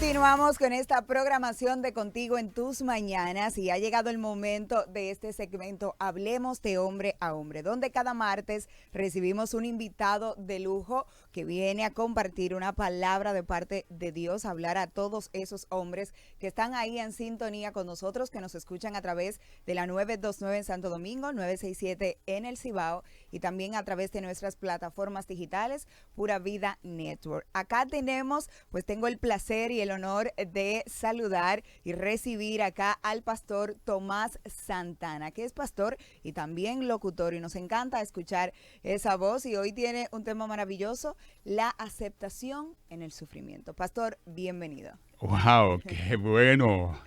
Continuamos con esta programación de Contigo en tus mañanas y ha llegado el momento de este segmento Hablemos de Hombre a Hombre, donde cada martes recibimos un invitado de lujo que viene a compartir una palabra de parte de Dios, a hablar a todos esos hombres que están ahí en sintonía con nosotros, que nos escuchan a través de la 929 en Santo Domingo, 967 en el Cibao y también a través de nuestras plataformas digitales, Pura Vida Network. Acá tengo el placer y el honor de saludar y recibir acá al pastor Tomás Santana, que es pastor y también locutor, y nos encanta escuchar esa voz, y hoy tiene un tema maravilloso: la aceptación en el sufrimiento. Pastor, bienvenido. ¡Wow! ¡Qué bueno!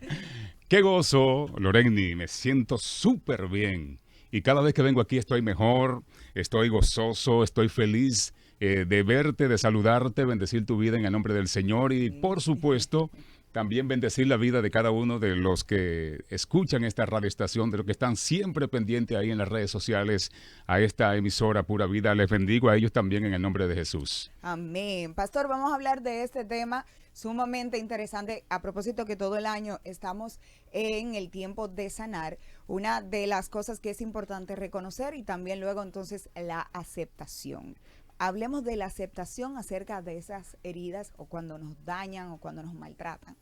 ¡Qué gozo, Loreni! Me siento súper bien. Y cada vez que vengo aquí estoy mejor, estoy gozoso, estoy feliz de verte, de saludarte, bendecir tu vida en el nombre del Señor y, por supuesto, también bendecir la vida de cada uno de los que escuchan esta radioestación, de los que están siempre pendientes ahí en las redes sociales a esta emisora Pura Vida. Les bendigo a ellos también en el nombre de Jesús. Amén. Pastor, vamos a hablar de este tema sumamente interesante, a propósito que todo el año estamos en el tiempo de sanar. Una de las cosas que es importante reconocer, y también luego entonces la aceptación. Hablemos de la aceptación acerca de esas heridas, o cuando nos dañan o cuando nos maltratan.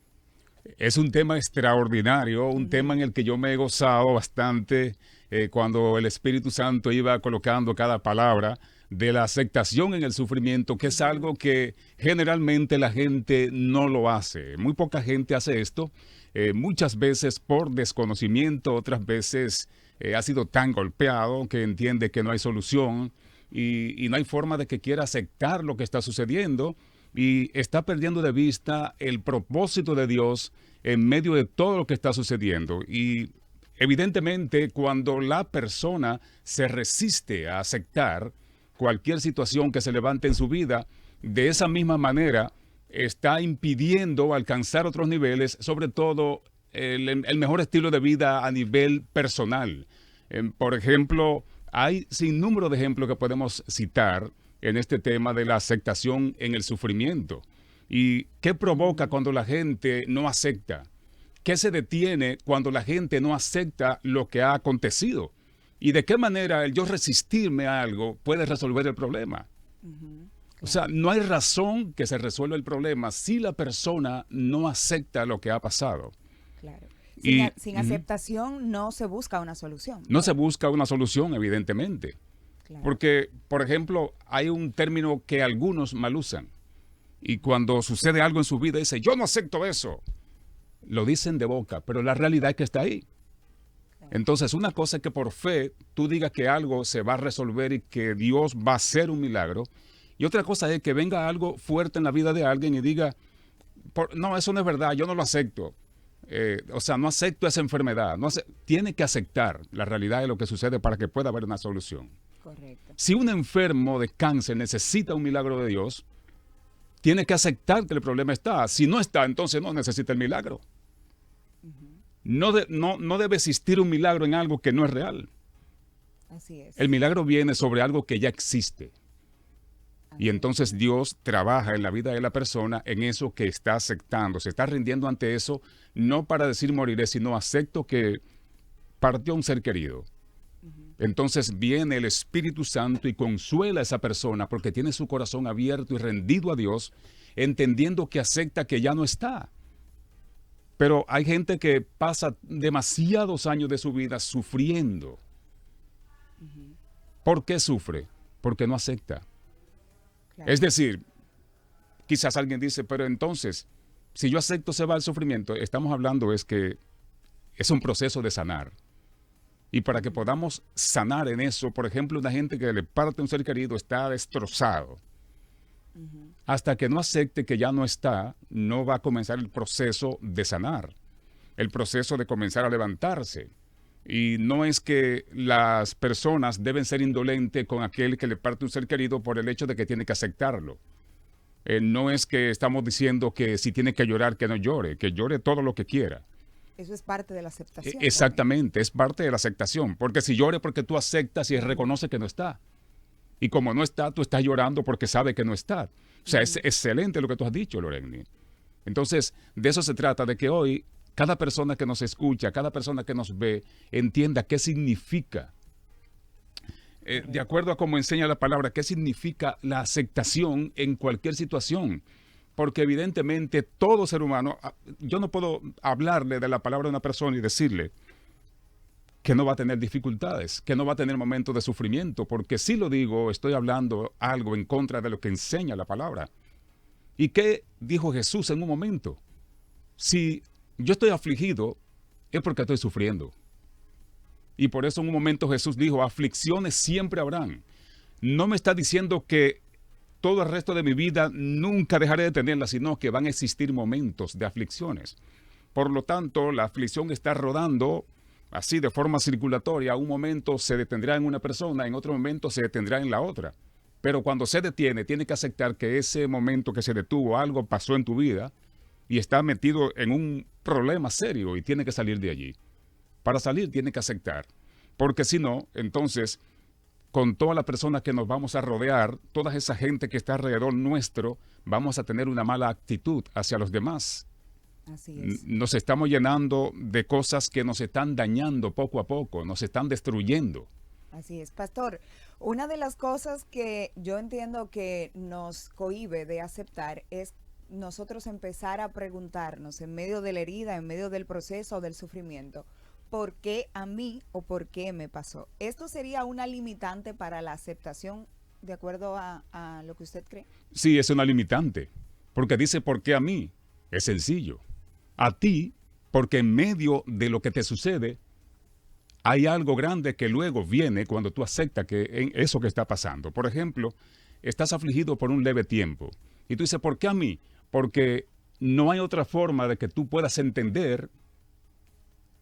Es un tema extraordinario, un tema en el que yo me he gozado bastante cuando el Espíritu Santo iba colocando cada palabra de la aceptación en el sufrimiento, que es algo que generalmente la gente no lo hace. Muy poca gente hace esto, muchas veces por desconocimiento, otras veces ha sido tan golpeado que entiende que no hay solución y no hay forma de que quiera aceptar lo que está sucediendo, y está perdiendo de vista el propósito de Dios en medio de todo lo que está sucediendo. Y evidentemente, cuando la persona se resiste a aceptar cualquier situación que se levante en su vida, de esa misma manera está impidiendo alcanzar otros niveles, sobre todo el mejor estilo de vida a nivel personal. Por ejemplo, hay sin número de ejemplos que podemos citar en este tema de la aceptación en el sufrimiento. ¿Y qué provoca cuando la gente no acepta? ¿Qué se detiene cuando la gente no acepta lo que ha acontecido? ¿Y de qué manera el yo resistirme a algo puede resolver el problema? Claro. O sea, no hay razón que se resuelva el problema si la persona no acepta lo que ha pasado. Claro. Sin aceptación no se busca una solución. No se busca una solución, evidentemente. Claro. Porque, por ejemplo, hay un término que algunos mal usan. Y cuando sucede algo en su vida, dicen, yo no acepto eso. Lo dicen de boca, pero la realidad es que está ahí. Claro. Entonces, una cosa es que por fe tú digas que algo se va a resolver y que Dios va a hacer un milagro. Y otra cosa es que venga algo fuerte en la vida de alguien y diga, no, eso no es verdad, yo no lo acepto. No acepto esa enfermedad. Tiene que aceptar la realidad de lo que sucede para que pueda haber una solución. Correcto. Si un enfermo de cáncer necesita un milagro de Dios, tiene que aceptar que el problema está. Si no está, entonces no necesita el milagro. No debe existir un milagro en algo que no es real. Así es. El milagro viene sobre algo que ya existe. Y entonces Dios trabaja en la vida de la persona en eso que está aceptando. Se está rindiendo ante eso, no para decir moriré, sino acepto que partió un ser querido. Entonces viene el Espíritu Santo y consuela a esa persona porque tiene su corazón abierto y rendido a Dios, entendiendo que acepta que ya no está. Pero hay gente que pasa demasiados años de su vida sufriendo. ¿Por qué sufre? Porque no acepta. Claro. Es decir, quizás alguien dice, pero entonces, si yo acepto se va el sufrimiento. Estamos hablando es que es un proceso de sanar. Y para que podamos sanar en eso, por ejemplo, una gente que le parte un ser querido está destrozado. Hasta que no acepte que ya no está, no va a comenzar el proceso de sanar, el proceso de comenzar a levantarse. Y no es que las personas deben ser indolentes con aquel que le parte un ser querido por el hecho de que tiene que aceptarlo. No es que estamos diciendo que si tiene que llorar, que no llore, que llore todo lo que quiera. Eso es parte de la aceptación. Exactamente, también. Es parte de la aceptación. Porque si llore porque tú aceptas y reconoce que no está. Y como no está, tú estás llorando porque sabe que no está. O sea, es excelente lo que tú has dicho, Loreni. Entonces, de eso se trata, de que hoy cada persona que nos escucha, cada persona que nos ve, entienda qué significa, de acuerdo a cómo enseña la palabra, qué significa la aceptación en cualquier situación. Porque evidentemente todo ser humano, yo no puedo hablarle de la palabra a una persona y decirle que no va a tener dificultades, que no va a tener momentos de sufrimiento, porque si lo digo, estoy hablando algo en contra de lo que enseña la palabra. ¿Y qué dijo Jesús en un momento? Si yo estoy afligido, es porque estoy sufriendo. Y por eso en un momento Jesús dijo, aflicciones siempre habrán. No me está diciendo que todo el resto de mi vida nunca dejaré de tenerlas, sino que van a existir momentos de aflicciones. Por lo tanto, la aflicción está rodando así de forma circulatoria. Un momento se detendrá en una persona, en otro momento se detendrá en la otra. Pero cuando se detiene, tiene que aceptar que ese momento que se detuvo, algo pasó en tu vida y está metido en un problema serio y tiene que salir de allí. Para salir tiene que aceptar, porque si no, entonces, con todas las personas que nos vamos a rodear, toda esa gente que está alrededor nuestro, vamos a tener una mala actitud hacia los demás. Así es. Nos estamos llenando de cosas que nos están dañando poco a poco, nos están destruyendo. Así es, pastor. Una de las cosas que yo entiendo que nos cohíbe de aceptar es nosotros empezar a preguntarnos en medio de la herida, en medio del proceso, del sufrimiento, ¿por qué a mí o por qué me pasó? ¿Esto sería una limitante para la aceptación de acuerdo a lo que usted cree? Sí, es una limitante, porque dice ¿por qué a mí? Es sencillo. A ti, porque en medio de lo que te sucede, hay algo grande que luego viene cuando tú aceptas que en eso que está pasando. Por ejemplo, estás afligido por un leve tiempo. Y tú dices, ¿por qué a mí? Porque no hay otra forma de que tú puedas entender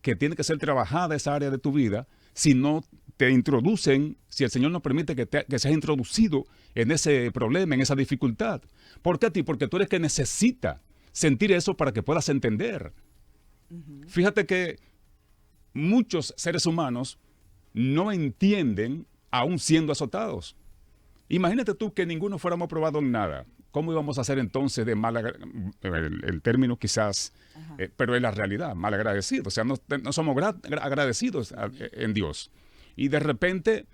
que tiene que ser trabajada esa área de tu vida si no te introducen, si el Señor no permite que seas introducido en ese problema, en esa dificultad. ¿Por qué a ti? Porque tú eres que necesita sentir eso para que puedas entender. Fíjate que muchos seres humanos no entienden aún siendo azotados. Imagínate tú que ninguno fuéramos probados en nada. ¿Cómo íbamos a hacer entonces de el término quizás, pero es la realidad, malagradecidos? O sea, no somos agradecidos en Dios. Y de repente,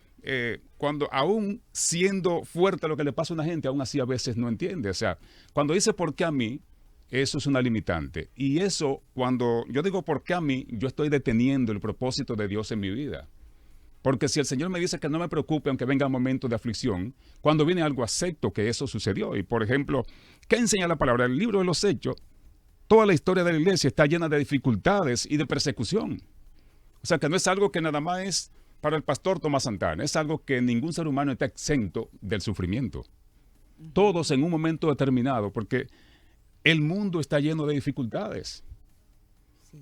cuando aún siendo fuerte lo que le pasa a una gente, aún así a veces no entiende. O sea, cuando dice ¿por qué a mí? Eso es una limitante. Y eso, cuando yo digo ¿por qué a mí? Yo estoy deteniendo el propósito de Dios en mi vida. Porque si el Señor me dice que no me preocupe aunque venga un momento de aflicción, cuando viene algo acepto que eso sucedió. Y por ejemplo, ¿qué enseña la palabra? El libro de los Hechos, toda la historia de la iglesia está llena de dificultades y de persecución. O sea que no es algo que nada más es para el pastor Tomás Santana, es algo que ningún ser humano está exento del sufrimiento. Todos en un momento determinado, porque el mundo está lleno de dificultades.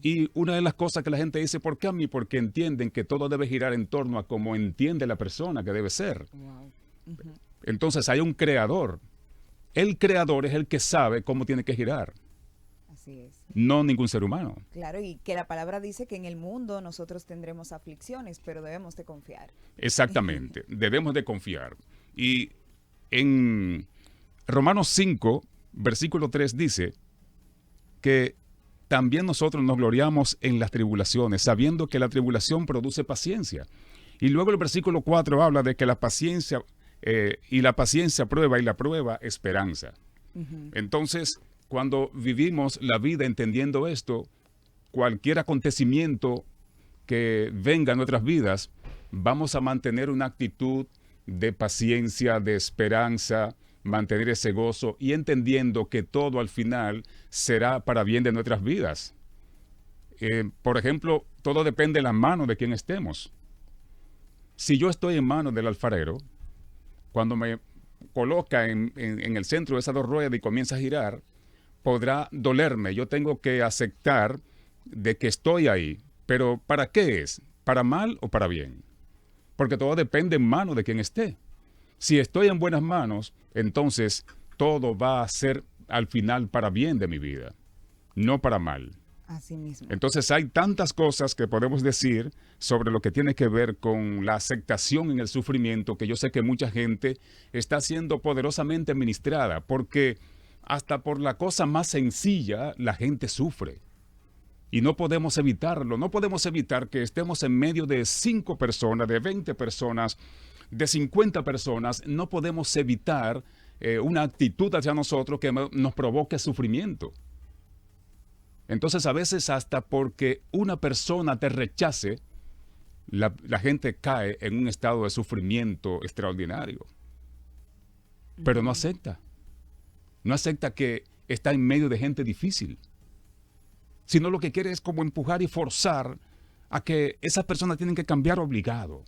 Y una de las cosas que la gente dice, ¿por qué a mí? Porque entienden que todo debe girar en torno a cómo entiende la persona que debe ser. Wow. Entonces hay un creador. El creador es el que sabe cómo tiene que girar. Así es. No ningún ser humano. Claro, y que la palabra dice que en el mundo nosotros tendremos aflicciones, pero debemos de confiar. Exactamente, debemos de confiar. Y en Romanos 5, versículo 3 dice que también nosotros nos gloriamos en las tribulaciones, sabiendo que la tribulación produce paciencia. Y luego el versículo 4 habla de que la paciencia y la paciencia prueba y la prueba esperanza. Entonces, cuando vivimos la vida entendiendo esto, cualquier acontecimiento que venga en nuestras vidas, vamos a mantener una actitud de paciencia, de esperanza, mantener ese gozo y entendiendo que todo al final será para bien de nuestras vidas. Por ejemplo, todo depende de las manos de quien estemos. Si yo estoy en manos del alfarero, cuando me coloca en el centro de esas dos ruedas y comienza a girar, podrá dolerme. Yo tengo que aceptar de que estoy ahí. Pero ¿para qué es? ¿Para mal o para bien? Porque todo depende en manos de quien esté. Si estoy en buenas manos, entonces todo va a ser al final para bien de mi vida, no para mal. Así mismo. Entonces hay tantas cosas que podemos decir sobre lo que tiene que ver con la aceptación en el sufrimiento, que yo sé que mucha gente está siendo poderosamente ministrada, porque hasta por la cosa más sencilla, la gente sufre. Y no podemos evitarlo. No podemos evitar que estemos en medio de 5 personas, de 20 personas, de 50 personas. No podemos evitar una actitud hacia nosotros que nos provoque sufrimiento. Entonces, a veces hasta porque una persona te rechace, la gente cae en un estado de sufrimiento extraordinario. Pero no acepta. No acepta que está en medio de gente difícil. Sino lo que quiere es como empujar y forzar a que esas personas tienen que cambiar obligado.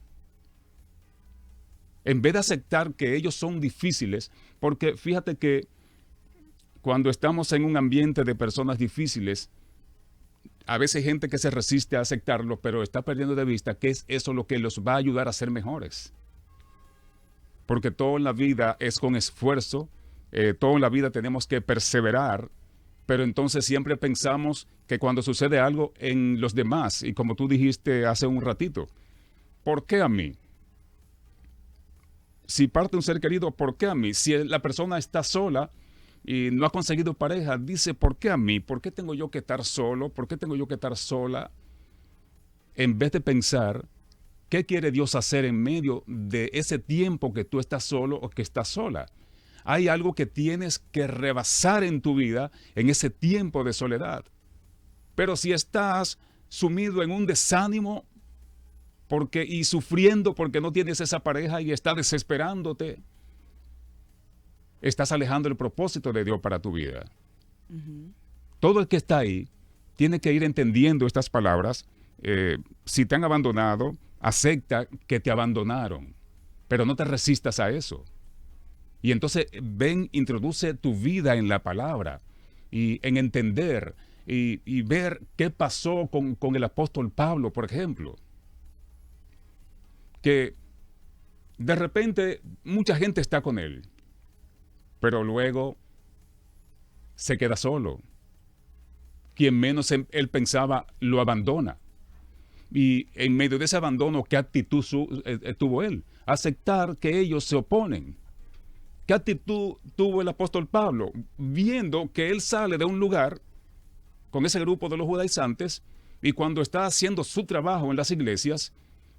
En vez de aceptar que ellos son difíciles, porque fíjate que cuando estamos en un ambiente de personas difíciles, a veces hay gente que se resiste a aceptarlo, pero está perdiendo de vista que es eso lo que los va a ayudar a ser mejores. Porque todo en la vida es con esfuerzo, todo en la vida tenemos que perseverar, pero entonces siempre pensamos que cuando sucede algo en los demás, y como tú dijiste hace un ratito, ¿por qué a mí? Si parte un ser querido, ¿por qué a mí? Si la persona está sola y no ha conseguido pareja, dice, ¿por qué a mí? ¿Por qué tengo yo que estar solo? ¿Por qué tengo yo que estar sola? En vez de pensar, ¿qué quiere Dios hacer en medio de ese tiempo que tú estás solo o que estás sola? Hay algo que tienes que rebasar en tu vida en ese tiempo de soledad. Pero si estás sumido en un desánimo y sufriendo porque no tienes esa pareja y estás desesperándote, estás alejando el propósito de Dios para tu vida. Todo el que está ahí tiene que ir entendiendo estas palabras. Si te han abandonado, acepta que te abandonaron, pero no te resistas a eso. Y entonces ven, introduce tu vida en la palabra y en entender y ver qué pasó con el apóstol Pablo, por ejemplo. Que de repente mucha gente está con él, pero luego se queda solo. Quien menos él pensaba lo abandona. Y en medio de ese abandono, ¿qué actitud tuvo él? Aceptar que ellos se oponen. ¿Qué actitud tuvo el apóstol Pablo? Viendo que él sale de un lugar con ese grupo de los judaizantes y cuando está haciendo su trabajo en las iglesias,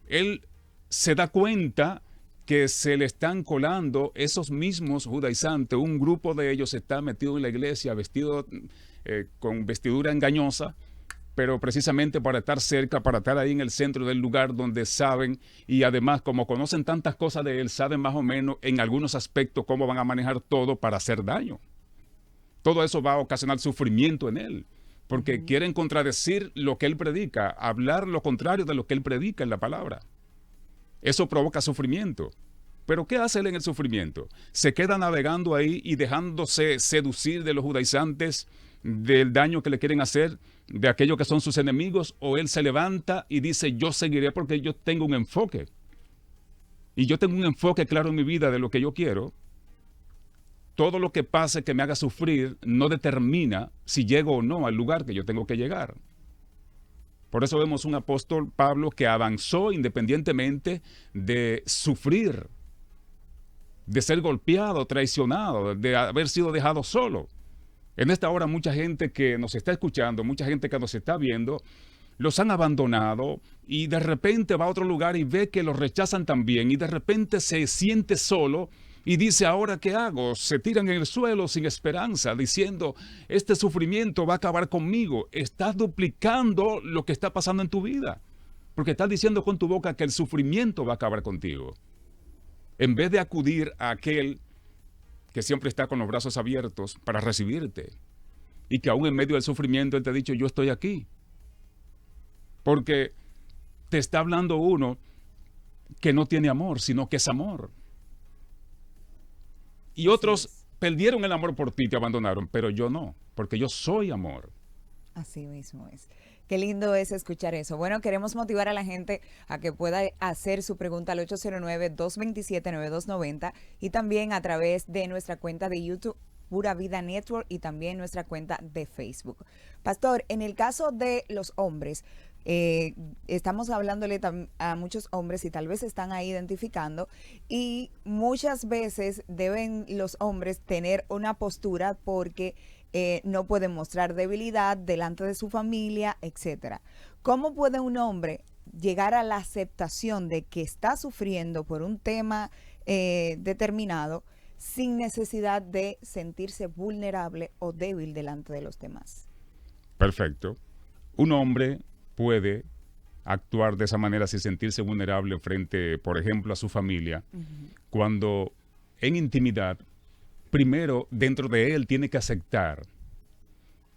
él se da cuenta que se le están colando esos mismos judaizantes. Un grupo de ellos está metido en la iglesia vestido con vestidura engañosa, pero precisamente para estar cerca, para estar ahí en el centro del lugar donde saben, y además como conocen tantas cosas de él, saben más o menos en algunos aspectos cómo van a manejar todo para hacer daño. Todo eso va a ocasionar sufrimiento en él, porque quieren contradecir lo que él predica, hablar lo contrario de lo que él predica en la palabra. Eso provoca sufrimiento. ¿Pero qué hace él en el sufrimiento? Se queda navegando ahí y dejándose seducir de los judaizantes, del daño que le quieren hacer, de aquellos que son sus enemigos, o él se levanta y dice, yo seguiré porque yo tengo un enfoque. Y yo tengo un enfoque claro en mi vida de lo que yo quiero. Todo lo que pase que me haga sufrir no determina si llego o no al lugar que yo tengo que llegar. Por eso vemos un apóstol Pablo que avanzó independientemente de sufrir, de ser golpeado, traicionado, de haber sido dejado solo. En esta hora mucha gente que nos está escuchando, mucha gente que nos está viendo, los han abandonado y de repente va a otro lugar y ve que los rechazan también y de repente se siente solo y dice, ¿ahora qué hago? Se tiran en el suelo sin esperanza, diciendo, este sufrimiento va a acabar conmigo. Estás duplicando lo que está pasando en tu vida, porque estás diciendo con tu boca que el sufrimiento va a acabar contigo. En vez de acudir a aquel que siempre está con los brazos abiertos para recibirte, y que aún en medio del sufrimiento él te ha dicho, yo estoy aquí. Porque te está hablando uno que no tiene amor, sino que es amor. Y otros perdieron el amor por ti, te abandonaron, pero yo no, porque yo soy amor. Así mismo es. Qué lindo es escuchar eso. Bueno, queremos motivar a la gente a que pueda hacer su pregunta al 809-227-9290 y también a través de nuestra cuenta de YouTube, Pura Vida Network, y también nuestra cuenta de Facebook. Pastor, en el caso de los hombres, Estamos hablándole a muchos hombres y tal vez se están ahí identificando, y muchas veces deben los hombres tener una postura porque no pueden mostrar debilidad delante de su familia, etcétera. ¿Cómo puede un hombre llegar a la aceptación de que está sufriendo por un tema determinado sin necesidad de sentirse vulnerable o débil delante de los demás? Perfecto. Un hombre puede actuar de esa manera sin sentirse vulnerable frente, por ejemplo, a su familia, cuando en intimidad, primero, dentro de él tiene que aceptar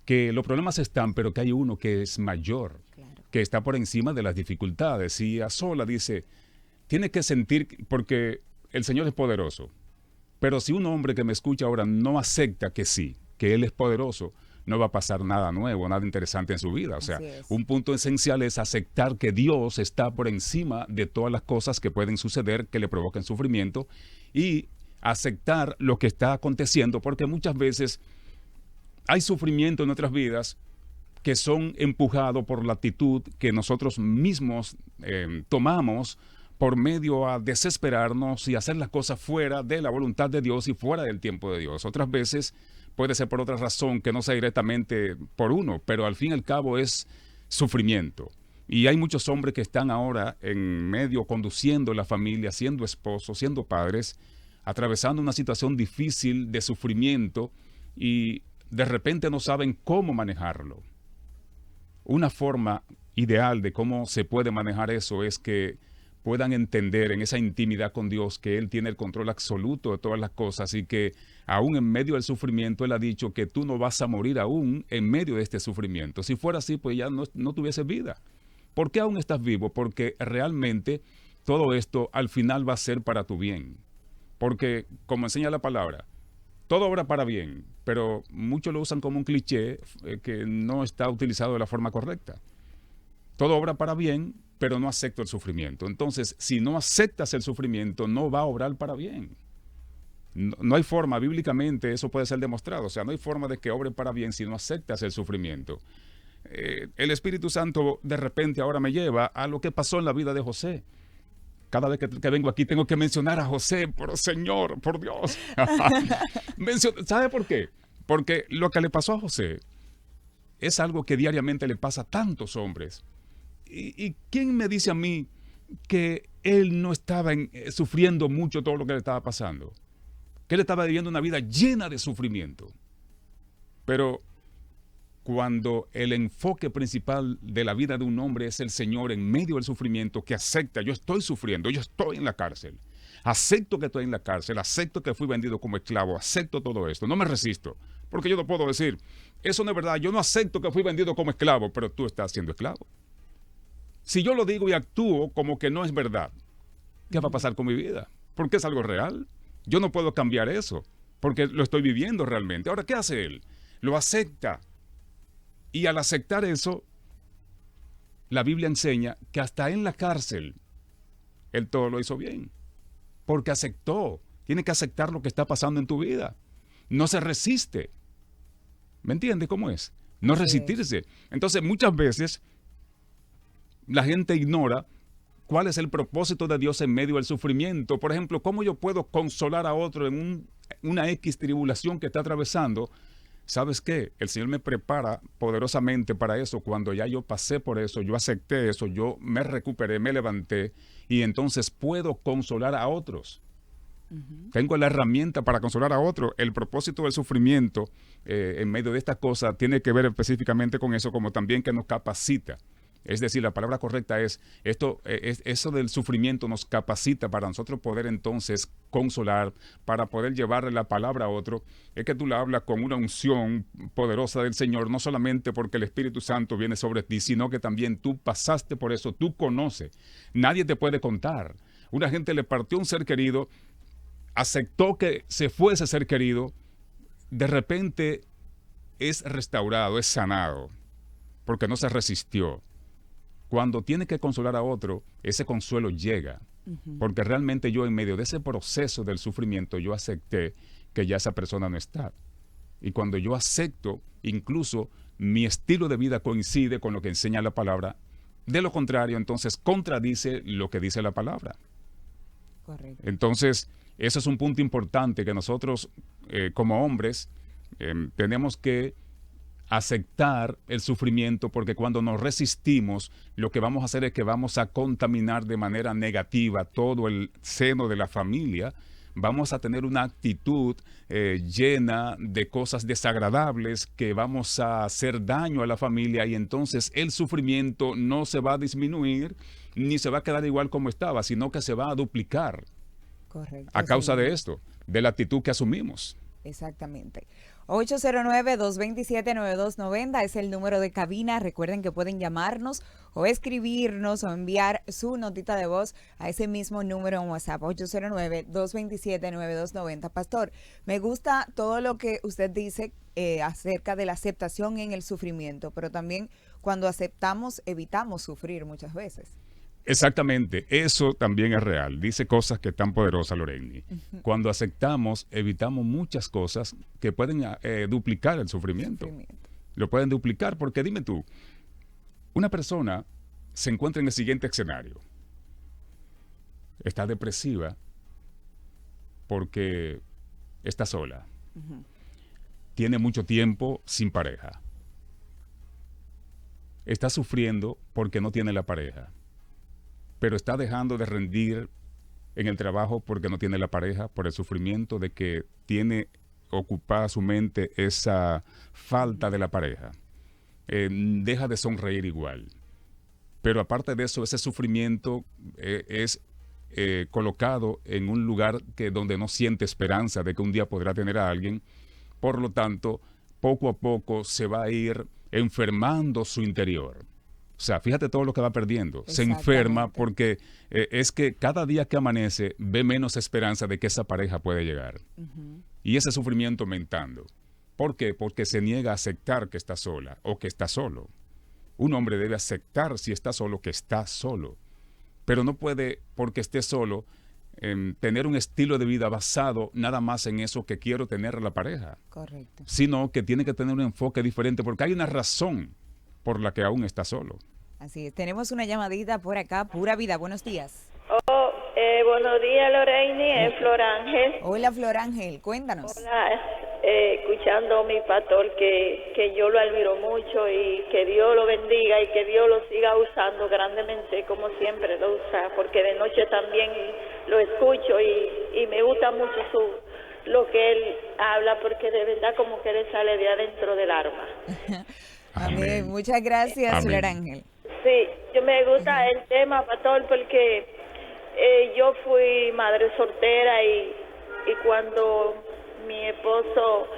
que los problemas están, pero que hay uno que es mayor, Claro. que está por encima de las dificultades. Y a sola dice, tiene que sentir, porque el Señor es poderoso, pero si un hombre que me escucha ahora no acepta que sí, que Él es poderoso, no va a pasar nada nuevo, nada interesante en su vida. O sea, Así es. un punto esencial es aceptar que Dios está por encima de todas las cosas que pueden suceder, que le provoquen sufrimiento, y aceptar lo que está aconteciendo, porque muchas veces hay sufrimiento en nuestras vidas que son empujados por la actitud que nosotros mismos tomamos por medio a desesperarnos y hacer las cosas fuera de la voluntad de Dios y fuera del tiempo de Dios. Otras veces puede ser por otra razón que no sea directamente por uno, pero al fin y al cabo es sufrimiento. Y hay muchos hombres que están ahora en medio conduciendo la familia, siendo esposos, siendo padres, atravesando una situación difícil de sufrimiento y de repente no saben cómo manejarlo. Una forma ideal de cómo se puede manejar eso es que puedan entender en esa intimidad con Dios que Él tiene el control absoluto de todas las cosas y que aún en medio del sufrimiento Él ha dicho que tú no vas a morir aún en medio de este sufrimiento. Si fuera así, pues ya no tuviese vida. ¿Por qué aún estás vivo? Porque realmente todo esto al final va a ser para tu bien. Porque, como enseña la palabra, todo obra para bien, pero muchos lo usan como un cliché que no está utilizado de la forma correcta. Todo obra para bien, pero no acepto el sufrimiento. Entonces, si no aceptas el sufrimiento, no va a obrar para bien. No hay forma, bíblicamente eso puede ser demostrado. O sea, no hay forma de que obre para bien si no aceptas el sufrimiento. El Espíritu Santo de repente ahora me lleva a lo que pasó en la vida de José. Cada vez que vengo aquí tengo que mencionar a José, por Señor, por Dios. ¿Sabe por qué? Porque lo que le pasó a José es algo que diariamente le pasa a tantos hombres. ¿Y quién me dice a mí que él no estaba sufriendo mucho todo lo que le estaba pasando? Que él estaba viviendo una vida llena de sufrimiento. Pero cuando el enfoque principal de la vida de un hombre es el Señor en medio del sufrimiento, que acepta, yo estoy sufriendo, yo estoy en la cárcel, acepto que estoy en la cárcel, acepto que fui vendido como esclavo, acepto todo esto, no me resisto, porque yo no puedo decir, eso no es verdad, yo no acepto que fui vendido como esclavo, pero tú estás siendo esclavo. Si yo lo digo y actúo como que no es verdad, ¿qué va a pasar con mi vida? Porque es algo real. Yo no puedo cambiar eso, porque lo estoy viviendo realmente. Ahora, ¿qué hace él? Lo acepta. Y al aceptar eso, la Biblia enseña que hasta en la cárcel, él todo lo hizo bien. Porque aceptó. Tiene que aceptar lo que está pasando en tu vida. No se resiste. ¿Me entiendes cómo es? No resistirse. Entonces, muchas veces, la gente ignora cuál es el propósito de Dios en medio del sufrimiento. Por ejemplo, ¿cómo yo puedo consolar a otro en una X tribulación que está atravesando? ¿Sabes qué? El Señor me prepara poderosamente para eso. Cuando ya yo pasé por eso, yo acepté eso, yo me recuperé, me levanté y entonces puedo consolar a otros. Tengo la herramienta para consolar a otros. El propósito del sufrimiento en medio de esta cosa tiene que ver específicamente con eso, como también que nos capacita. Es decir, la palabra correcta es, eso del sufrimiento nos capacita para nosotros poder entonces consolar, para poder llevarle la palabra a otro. Es que tú la hablas con una unción poderosa del Señor, no solamente porque el Espíritu Santo viene sobre ti, sino que también tú pasaste por eso, tú conoces. Nadie te puede contar. Una gente le partió un ser querido, aceptó que se fue ese ser querido, de repente es restaurado, es sanado, porque no se resistió. Cuando tiene que consolar a otro, ese consuelo llega. Porque realmente yo en medio de ese proceso del sufrimiento, yo acepté que ya esa persona no está. Y cuando yo acepto, incluso mi estilo de vida coincide con lo que enseña la palabra, De lo contrario, entonces contradice lo que dice la palabra. Correcto. Entonces, eso es un punto importante que nosotros como hombres tenemos que aceptar el sufrimiento, porque cuando nos resistimos, lo que vamos a hacer es que vamos a contaminar de manera negativa todo el seno de la familia. Vamos a tener una actitud llena de cosas desagradables que vamos a hacer daño a la familia, y entonces el sufrimiento no se va a disminuir ni se va a quedar igual como estaba, sino que se va a duplicar. Correcto. A causa de esto, de la actitud que asumimos. Exactamente. 809-227-9290 es el número de cabina. Recuerden que pueden llamarnos o escribirnos o enviar su notita de voz a ese mismo número en WhatsApp, 809-227-9290. Pastor, me gusta todo lo que usted dice acerca de la aceptación en el sufrimiento, pero también cuando aceptamos evitamos sufrir muchas veces. Exactamente, eso también es real. Dice cosas que están poderosas, Loreni. Cuando aceptamos, evitamos muchas cosas que pueden duplicar el sufrimiento. Lo pueden duplicar porque dime tú, una persona se encuentra en el siguiente escenario. Está depresiva porque está sola. Tiene mucho tiempo sin pareja. Está sufriendo porque no tiene la pareja, pero está dejando de rendir en el trabajo porque no tiene la pareja, por el sufrimiento de que tiene ocupada su mente esa falta de la pareja. Deja de sonreír igual. Pero aparte de eso, ese sufrimiento es colocado en un lugar donde no siente esperanza de que un día podrá tener a alguien. Por lo tanto, poco a poco se va a ir enfermando su interior. O sea, fíjate todo lo que va perdiendo. Se enferma porque es que cada día que amanece ve menos esperanza de que esa pareja puede llegar. Y ese sufrimiento aumentando. ¿Por qué? Porque se niega a aceptar que está sola o que está solo. Un hombre debe aceptar si está solo, que está solo. Pero no puede, porque esté solo, tener un estilo de vida basado nada más en eso que quiero tener la pareja. Correcto. Sino que tiene que tener un enfoque diferente porque hay una razón por la que aún está solo. Así es. Tenemos una llamadita por acá, Pura Vida. Buenos días. Buenos días, Loreni, es Flor Ángel. Hola, Flor Ángel, cuéntanos. Hola, escuchando a mi pastor que yo lo admiro mucho y que Dios lo bendiga y que Dios lo siga usando grandemente como siempre lo usa, porque de noche también lo escucho y me gusta mucho lo que él habla, porque de verdad como que le sale de adentro del alma. Amén. Muchas gracias, Flor Ángel. Sí, yo me gusta el tema, pastor, porque yo fui madre soltera y cuando mi esposo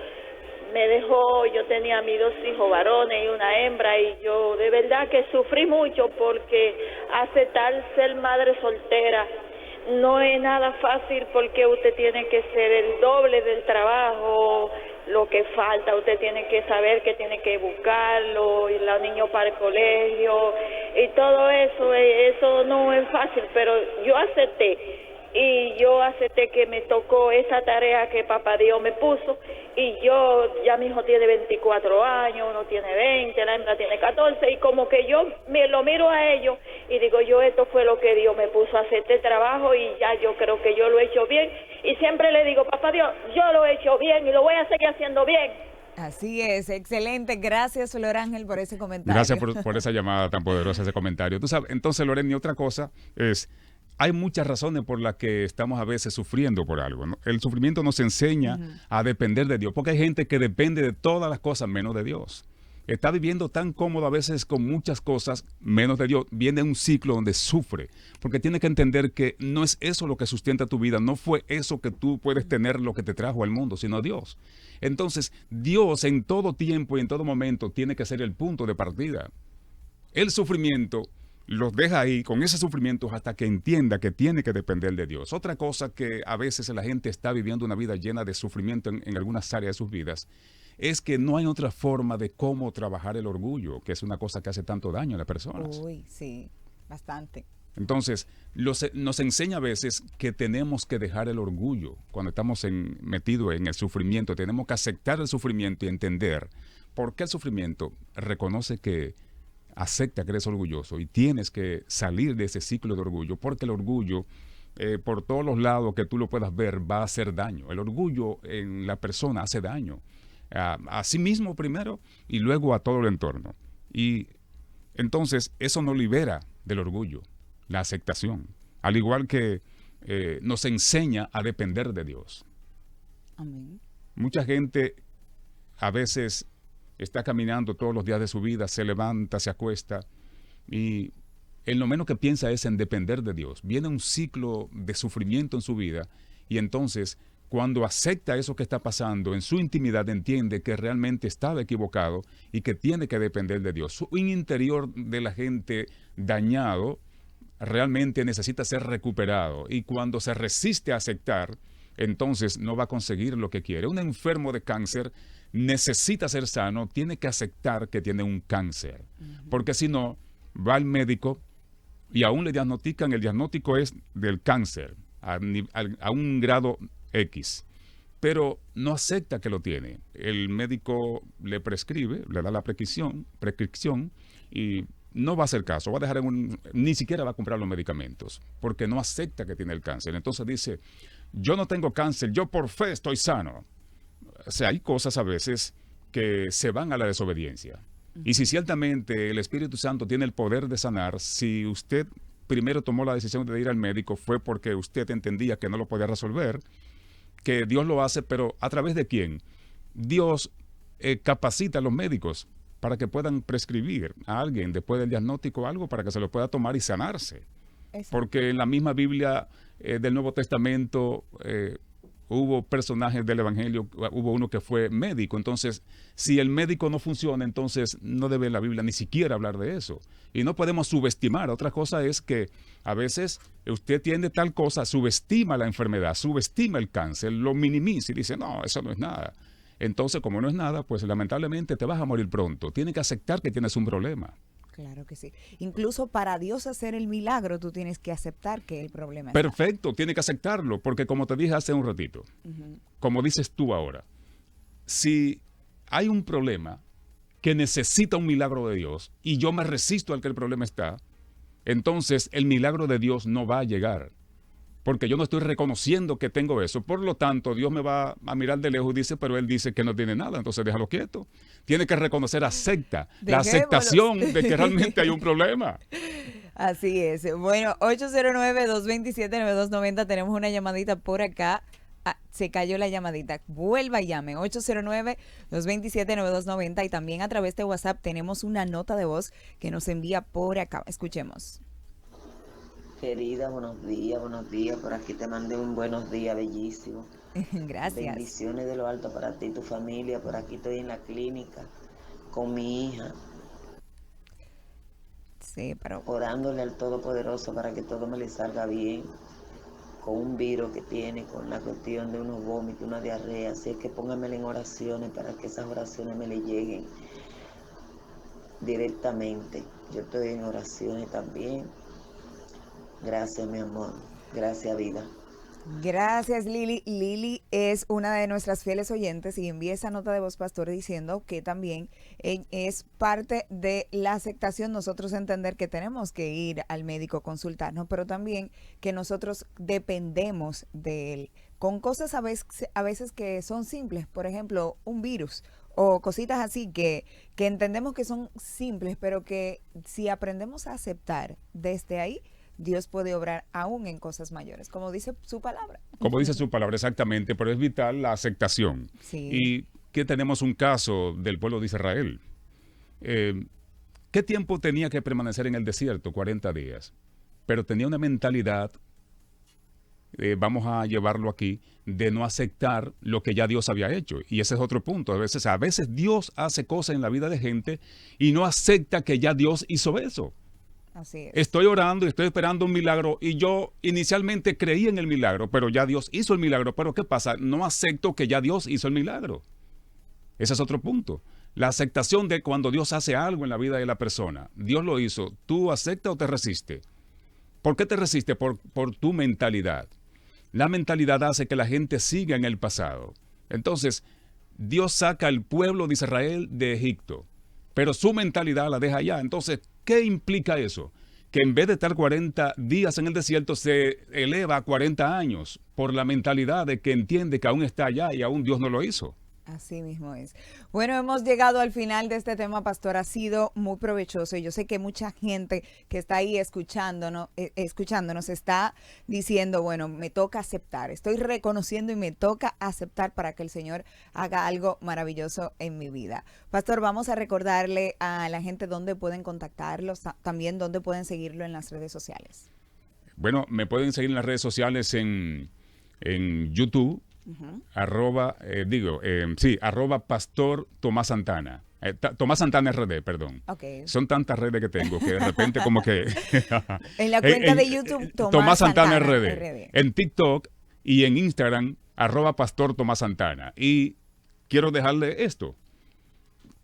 me dejó, yo tenía mis 2 hijos varones y una hembra, y yo de verdad que sufrí mucho porque aceptar ser madre soltera no es nada fácil, porque usted tiene que ser el doble del trabajo, lo que falta, usted tiene que saber que tiene que buscarlo, y los niños para el colegio, y todo eso, eso no es fácil, pero yo acepté que me tocó esa tarea que papá Dios me puso, y ya mi hijo tiene 24 años, uno tiene 20, la hembra tiene 14, y como que yo me lo miro a ellos y digo, esto fue lo que Dios me puso, acepté el trabajo y ya yo creo que yo lo he hecho bien, y siempre le digo, papá Dios, yo lo he hecho bien y lo voy a seguir haciendo bien. Así es, excelente. Gracias, Flor Ángel, por ese comentario. Gracias por esa llamada tan poderosa, ese comentario. Tú sabes, entonces, Loreni, otra cosa es, hay muchas razones por las que estamos a veces sufriendo por algo, ¿no? El sufrimiento nos enseña a depender de Dios, porque hay gente que depende de todas las cosas menos de Dios. Está viviendo tan cómodo a veces con muchas cosas menos de Dios. Viene un ciclo donde sufre, porque tiene que entender que no es eso lo que sustenta tu vida, no fue eso que tú puedes tener lo que te trajo al mundo, sino Dios. Entonces, Dios en todo tiempo y en todo momento tiene que ser el punto de partida. El sufrimiento los deja ahí con ese sufrimiento hasta que entienda que tiene que depender de Dios. Otra cosa que a veces la gente está viviendo una vida llena de sufrimiento en algunas áreas de sus vidas es que no hay otra forma de cómo trabajar el orgullo, que es una cosa que hace tanto daño a las personas. Uy, sí, bastante. Entonces, nos enseña a veces que tenemos que dejar el orgullo cuando estamos metidos en el sufrimiento. Tenemos que aceptar el sufrimiento y entender por qué el sufrimiento reconoce que acepta que eres orgulloso y tienes que salir de ese ciclo de orgullo, porque el orgullo, por todos los lados que tú lo puedas ver, va a hacer daño. El orgullo en la persona hace daño a sí mismo primero y luego a todo el entorno. Y entonces eso nos libera del orgullo, la aceptación, al igual que nos enseña a depender de Dios. Amén. Mucha gente a veces está caminando todos los días de su vida, se levanta, se acuesta y en lo menos que piensa es en depender de Dios. Viene un ciclo de sufrimiento en su vida y entonces cuando acepta eso que está pasando, en su intimidad entiende que realmente estaba equivocado y que tiene que depender de Dios. Un interior de la gente dañado realmente necesita ser recuperado y cuando se resiste a aceptar, entonces no va a conseguir lo que quiere. Un enfermo de cáncer necesita ser sano, tiene que aceptar que tiene un cáncer, porque si no, va al médico y aún le diagnostican, el diagnóstico es del cáncer a un grado X, pero no acepta que lo tiene. El médico le prescribe, le da la prescripción y no va a hacer caso, va a dejar ni siquiera va a comprar los medicamentos, porque no acepta que tiene el cáncer. Entonces dice, yo no tengo cáncer, yo por fe estoy sano. O sea, hay cosas a veces que se van a la desobediencia. Y si ciertamente el Espíritu Santo tiene el poder de sanar, si usted primero tomó la decisión de ir al médico fue porque usted entendía que no lo podía resolver, que Dios lo hace, pero ¿a través de quién? Dios capacita a los médicos para que puedan prescribir a alguien después del diagnóstico algo para que se lo pueda tomar y sanarse. Exacto. Porque en la misma Biblia del Nuevo Testamento hubo personajes del Evangelio, hubo uno que fue médico. Entonces, si el médico no funciona, entonces no debe la Biblia ni siquiera hablar de eso. Y no podemos subestimar. Otra cosa es que a veces usted tiene tal cosa, subestima la enfermedad, subestima el cáncer, lo minimiza y dice, no, eso no es nada. Entonces, como no es nada, pues lamentablemente te vas a morir pronto. Tienes que aceptar que tienes un problema. Claro que sí. Incluso para Dios hacer el milagro, tú tienes que aceptar que el problema está. Perfecto, tienes que aceptarlo, porque como te dije hace un ratito, como dices tú ahora, si hay un problema que necesita un milagro de Dios y yo me resisto al que el problema está, entonces el milagro de Dios no va a llegar. Porque yo no estoy reconociendo que tengo eso. Por lo tanto, Dios me va a mirar de lejos y dice, pero Él dice que no tiene nada, entonces déjalo quieto. Tiene que reconocer, acepta, la aceptación de que realmente hay un problema. Así es. Bueno, 809-227-9290, tenemos una llamadita por acá. Se cayó la llamadita. Vuelva y llame. 809-227-9290 y también a través de WhatsApp tenemos una nota de voz que nos envía por acá. Escuchemos. Querida, buenos días. Por aquí te mandé un buenos días bellísimo. Gracias. Bendiciones de lo alto para ti y tu familia. Por aquí estoy en la clínica con mi hija. Sí, pero orándole al Todopoderoso para que todo me le salga bien. Con un virus que tiene, con la cuestión de unos vómitos, una diarrea. Así es que póngamele en oraciones para que esas oraciones me le lleguen directamente. Yo estoy en oraciones también. Gracias, mi amor. Gracias, vida. Gracias, Lili. Lili es una de nuestras fieles oyentes y envía esa nota de voz, pastor, diciendo que también es parte de la aceptación nosotros entender que tenemos que ir al médico a consultarnos, pero también que nosotros dependemos de él con cosas a veces que son simples, por ejemplo, un virus o cositas así que entendemos que son simples, pero que si aprendemos a aceptar desde ahí, Dios puede obrar aún en cosas mayores, como dice su palabra. Como dice su palabra, exactamente, pero es vital la aceptación. Sí. Y que tenemos un caso del pueblo de Israel. ¿Qué tiempo tenía que permanecer en el desierto? 40 días. Pero tenía una mentalidad, vamos a llevarlo aquí, de no aceptar lo que ya Dios había hecho. Y ese es otro punto. A veces Dios hace cosas en la vida de gente y no acepta que ya Dios hizo eso. Así es. Estoy orando y estoy esperando un milagro y yo inicialmente creí en el milagro, pero ya Dios hizo el milagro. Pero ¿qué pasa? No acepto que ya Dios hizo el milagro. Ese es otro punto. La aceptación de cuando Dios hace algo en la vida de la persona. Dios lo hizo. ¿Tú aceptas o te resistes? ¿Por qué te resistes? Por tu mentalidad. La mentalidad hace que la gente siga en el pasado. Entonces, Dios saca al pueblo de Israel de Egipto. pero su mentalidad la deja allá. Entonces, ¿qué implica eso? Que en vez de estar 40 días en el desierto, se eleva a 40 años por la mentalidad de que entiende que aún está allá y aún Dios no lo hizo. Así mismo es. Bueno, hemos llegado al final de este tema, pastor. Ha sido muy provechoso y yo sé que mucha gente que está ahí escuchándonos está diciendo, bueno, me toca aceptar. Estoy reconociendo y me toca aceptar para que el Señor haga algo maravilloso en mi vida. Pastor, vamos a recordarle a la gente dónde pueden contactarlos, también dónde pueden seguirlo en las redes sociales. Bueno, me pueden seguir en las redes sociales en YouTube. @, Pastor Tomás Santana. Tomás Santana RD, perdón. Okay. Son tantas redes que tengo que de repente como que... En la cuenta de YouTube, Tomás Santana RD. En TikTok y en Instagram, @Pastor Tomás Santana. Y quiero dejarle esto.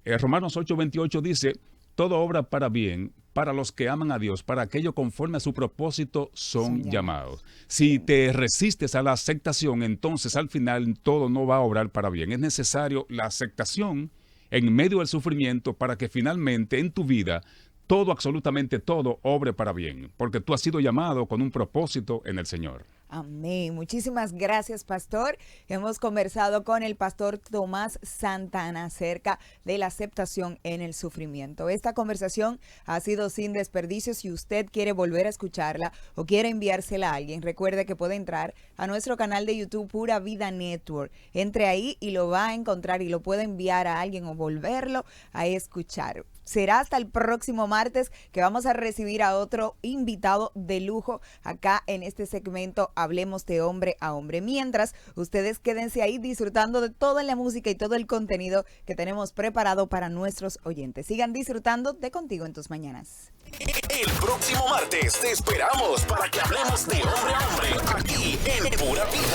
Romanos 8:28 dice, todo obra para bien para los que aman a Dios, para aquellos conforme a su propósito son llamados. Si te resistes a la aceptación, entonces al final todo no va a obrar para bien. Es necesario la aceptación en medio del sufrimiento para que finalmente en tu vida todo, absolutamente todo, obre para bien, porque tú has sido llamado con un propósito en el Señor. Amén. Muchísimas gracias, pastor. Hemos conversado con el pastor Tomás Santana acerca de la aceptación en el sufrimiento. Esta conversación ha sido sin desperdicio. Si usted quiere volver a escucharla o quiere enviársela a alguien, recuerde que puede entrar a nuestro canal de YouTube Pura Vida Network. Entre ahí y lo va a encontrar y lo puede enviar a alguien o volverlo a escuchar. Será hasta el próximo martes que vamos a recibir a otro invitado de lujo acá en este segmento Hablemos de Hombre a Hombre. Mientras, ustedes quédense ahí disfrutando de toda la música y todo el contenido que tenemos preparado para nuestros oyentes. Sigan disfrutando de Contigo en tus Mañanas. El próximo martes te esperamos para que hablemos de hombre a hombre aquí en Pura Vida.